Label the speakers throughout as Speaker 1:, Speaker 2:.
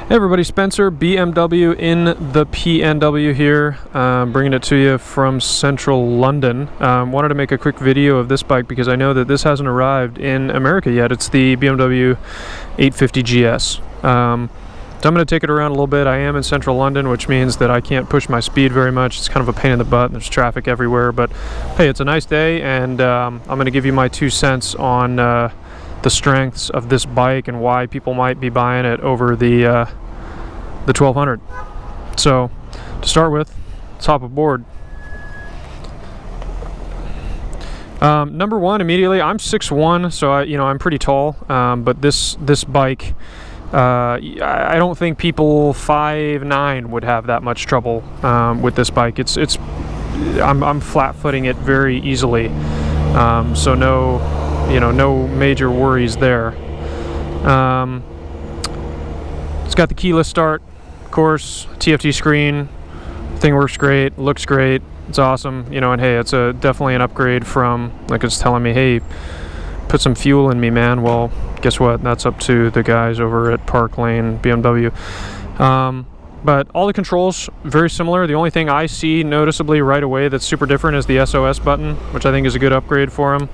Speaker 1: Hey everybody, Spencer, BMW in the PNW here, bringing it to you from central London. Wanted to make a quick video of this bike because I know that this hasn't arrived in America yet. It's the BMW F850GS. So I'm going to take it around a little bit. I am in central London, which means that I can't push my speed very much. It's kind of a pain in the butt and there's traffic everywhere, but hey, it's a nice day, and I'm going to give you my 2 cents on the strengths of this bike and why people might be buying it over the 1200. So to start with, let's hop aboard. Number one, immediately, I'm 6'1", so I'm pretty tall, but this bike, I don't think people 5'9" would have that much trouble with this bike. I'm flat-footing it very easily, so no major worries there. It's got the keyless start, of course, TFT screen. Thing works great, looks great, it's awesome, and hey, it's definitely an upgrade from, like, it's telling me, hey, put some fuel in me, man. Well, guess what? That's up to the guys over at Park Lane BMW. But all the controls very similar. The only thing I see noticeably right away that's super different is the SOS button, which I think is a good upgrade for them.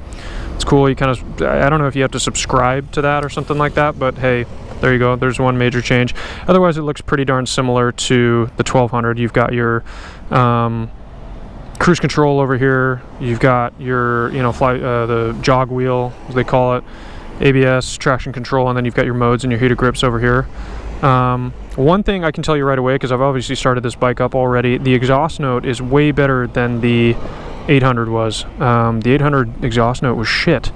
Speaker 1: It's cool. You kind of, I don't know if you have to subscribe to that or something like that, but hey, there you go. There's one major change. Otherwise, it looks pretty darn similar to the 1200. You've got your cruise control over here. You've got your, the jog wheel, as they call it, ABS, traction control, and then you've got your modes and your heated grips over here. One thing I can tell you right away, because I've obviously started this bike up already, the exhaust note is way better than the 800 was. The 800 exhaust note was shit,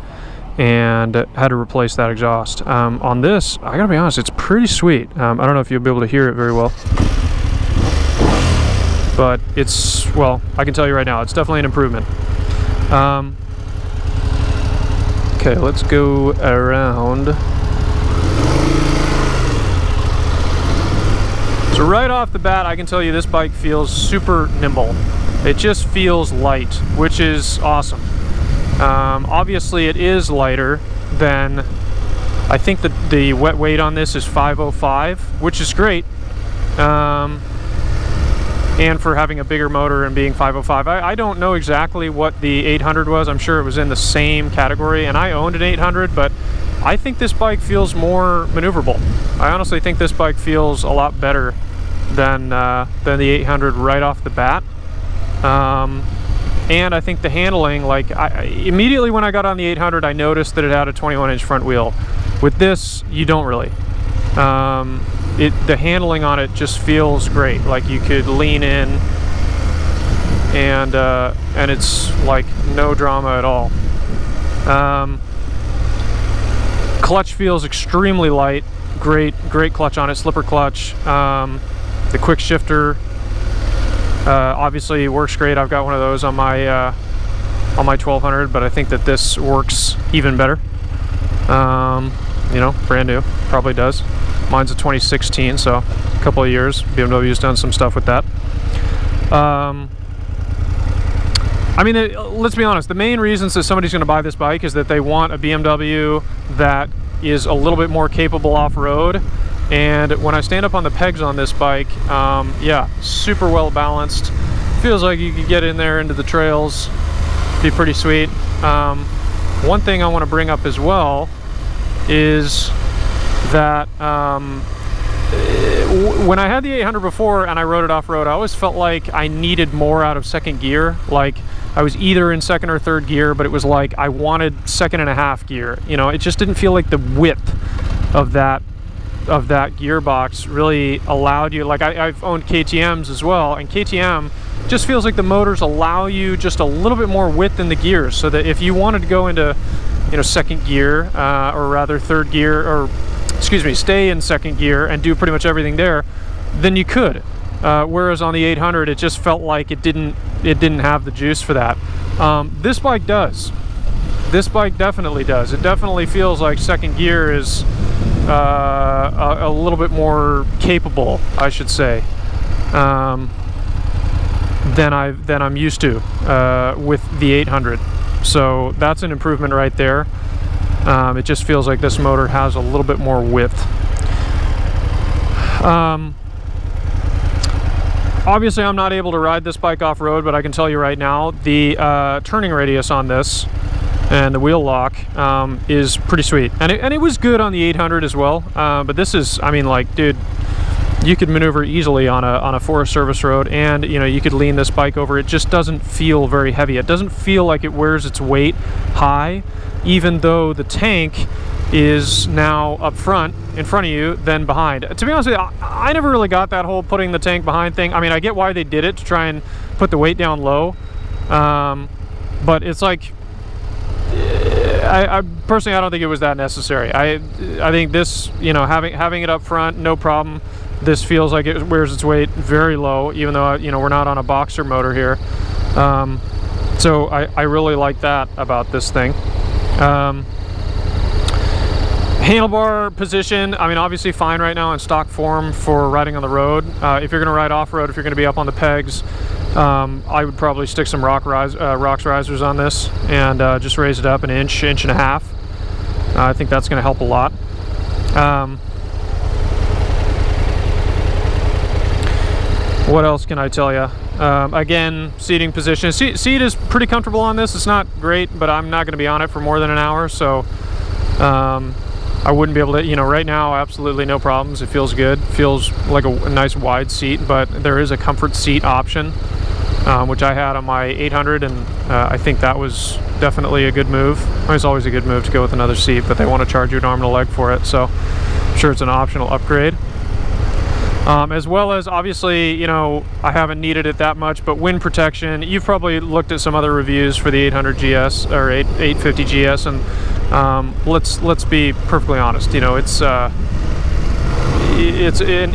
Speaker 1: and had to replace that exhaust. On this, I gotta be honest, it's pretty sweet. I don't know if you'll be able to hear it very well, but it's, well, I can tell you right now, it's definitely an improvement. Okay, let's go around. So right off the bat, I can tell you this bike feels super nimble. It just feels light, which is awesome. Obviously it is lighter than, I think the wet weight on this is 505, which is great. And for having a bigger motor and being 505, I don't know exactly what the 800 was. I'm sure it was in the same category, and I owned an 800, but I think this bike feels more maneuverable. I honestly think this bike feels a lot better than the 800 right off the bat. And I think the handling, like, immediately when I got on the 800, I noticed that it had a 21-inch front wheel. With this, you don't really. The handling on it just feels great. Like, you could lean in, and it's like no drama at all. Clutch feels extremely light. Great clutch on it, slipper clutch. The quick shifter obviously works great. I've got one of those on my 1200, but I think that this works even better. Brand new, probably does. Mine's a 2016, so a couple of years. BMW's done some stuff with that. Let's be honest, the main reasons that somebody's going to buy this bike is that they want a BMW that is a little bit more capable off-road. And when I stand up on the pegs on this bike, yeah, super well balanced. Feels like you could get in there into the trails, be pretty sweet. One thing I want to bring up as well is that when I had the 800 before and I rode it off-road, I always felt like I needed more out of second gear. Like, I was either in second or third gear, but it was like I wanted 2.5 gear. It just didn't feel like the width of that gearbox really allowed you. Like, I've owned KTMs as well, and KTM just feels like the motors allow you just a little bit more width in the gears, so that if you wanted to go into second gear, or rather third gear, or excuse me, stay in second gear and do pretty much everything there, then you could. Whereas on the 800, it just felt like it didn't have the juice for that. This bike does. This bike definitely does. It definitely feels like second gear is a little bit more capable, I should say, than I'm used to with the 800. So that's an improvement right there. It just feels like this motor has a little bit more width. Obviously I'm not able to ride this bike off-road, but I can tell you right now, the turning radius on this and the wheel lock is pretty sweet, and it was good on the 800 as well, but this is, I mean, like, dude, you could maneuver easily on a Forest Service road, and you know, you could lean this bike over. It just doesn't feel very heavy. It doesn't feel like it wears its weight high, even though the tank is now up front, in front of you, than behind. To be honest with you, I never really got that whole putting the tank behind thing. I mean, I get why they did it, to try and put the weight down low, but it's like, I personally, I don't think it was that necessary. I think this, you know, having it up front, no problem. This feels like it wears its weight very low, even though, you know, we're not on a boxer motor here. So I really like that about this thing. Handlebar position, I mean, obviously fine right now in stock form for riding on the road. If you're going to ride off-road, if you're going to be up on the pegs, I would probably stick some rocks risers on this and just raise it up an inch and a half. I think that's going to help a lot. What else can I tell you? Again, seating position. Seat is pretty comfortable on this. It's not great, but I'm not going to be on it for more than an hour, so I wouldn't be able to, you know, right now, absolutely no problems. It feels good. Feels like a nice wide seat, but there is a comfort seat option, which I had on my 800, and I think that was definitely a good move. I mean, it's always a good move to go with another seat, but they want to charge you an arm and a leg for it, so I'm sure it's an optional upgrade. As well as, obviously, you know, I haven't needed it that much, but wind protection. You've probably looked at some other reviews for the 800GS or 850GS, and let's be perfectly honest. You know, it's an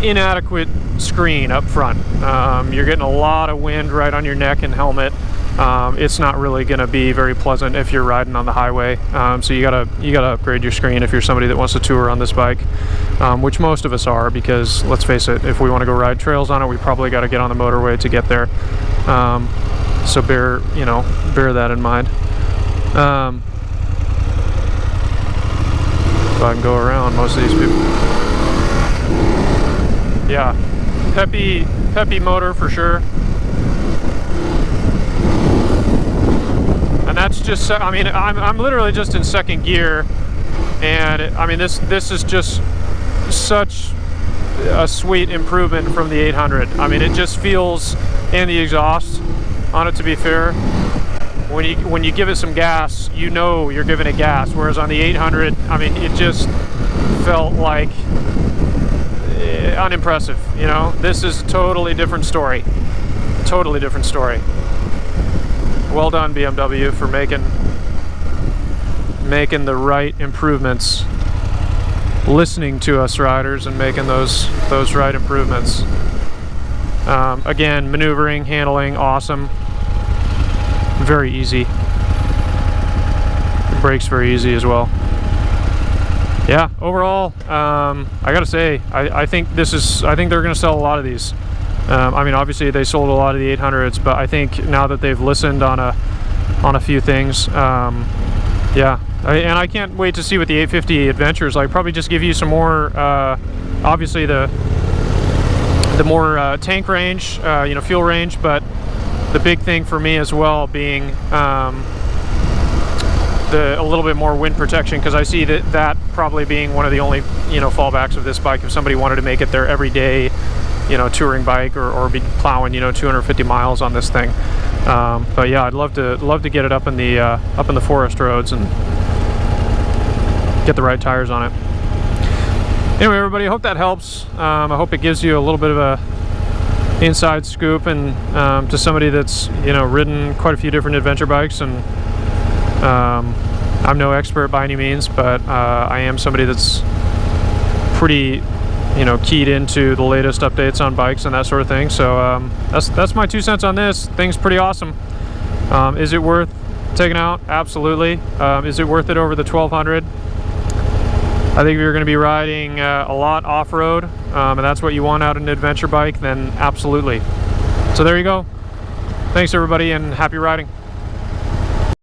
Speaker 1: inadequate screen up front. You're getting a lot of wind right on your neck and helmet. It's not really going to be very pleasant if you're riding on the highway. So you gotta upgrade your screen if you're somebody that wants to tour on this bike, which most of us are, because let's face it, if we want to go ride trails on it, we probably got to get on the motorway to get there. So bear that in mind. If I can go around most of these people. Yeah, peppy motor for sure. And that's just, I mean, I'm literally just in second gear, and I mean, this is just such a sweet improvement from the 800. I mean, it just feels, and the exhaust on it, to be fair, when you give it some gas, you know you're giving it gas, whereas on the 800, I mean, it just felt like unimpressive, you know. This is a totally different story. Totally different story. Well done, BMW, for making the right improvements, listening to us riders and making those right improvements. Again, maneuvering, handling, awesome. Very easy. The brakes very easy as well. Yeah, overall, I gotta say, I think they're gonna sell a lot of these. I mean, obviously they sold a lot of the 800s, but I think now that they've listened on a few things, yeah. And I can't wait to see what the 850 Adventures like. Probably just give you some more, obviously the more tank range, you know, fuel range, but the big thing for me as well being a little bit more wind protection, because I see that probably being one of the only, you know, fallbacks of this bike if somebody wanted to make it their everyday, you know, touring bike, or be plowing, you know, 250 miles on this thing. But yeah, I'd love to get it up in the forest roads and get the right tires on it. Anyway, everybody, I hope that helps. I hope it gives you a little bit of a inside scoop, and to somebody that's, you know, ridden quite a few different adventure bikes, and I'm no expert by any means, but I am somebody that's pretty, you know, keyed into the latest updates on bikes and that sort of thing. So that's my 2 cents on this. Thing's pretty awesome. Is it worth taking out? Absolutely. Is it worth it over the 1200? I think if you're going to be riding a lot off-road, and that's what you want out of an adventure bike, then absolutely. So there you go. Thanks, everybody, and happy riding.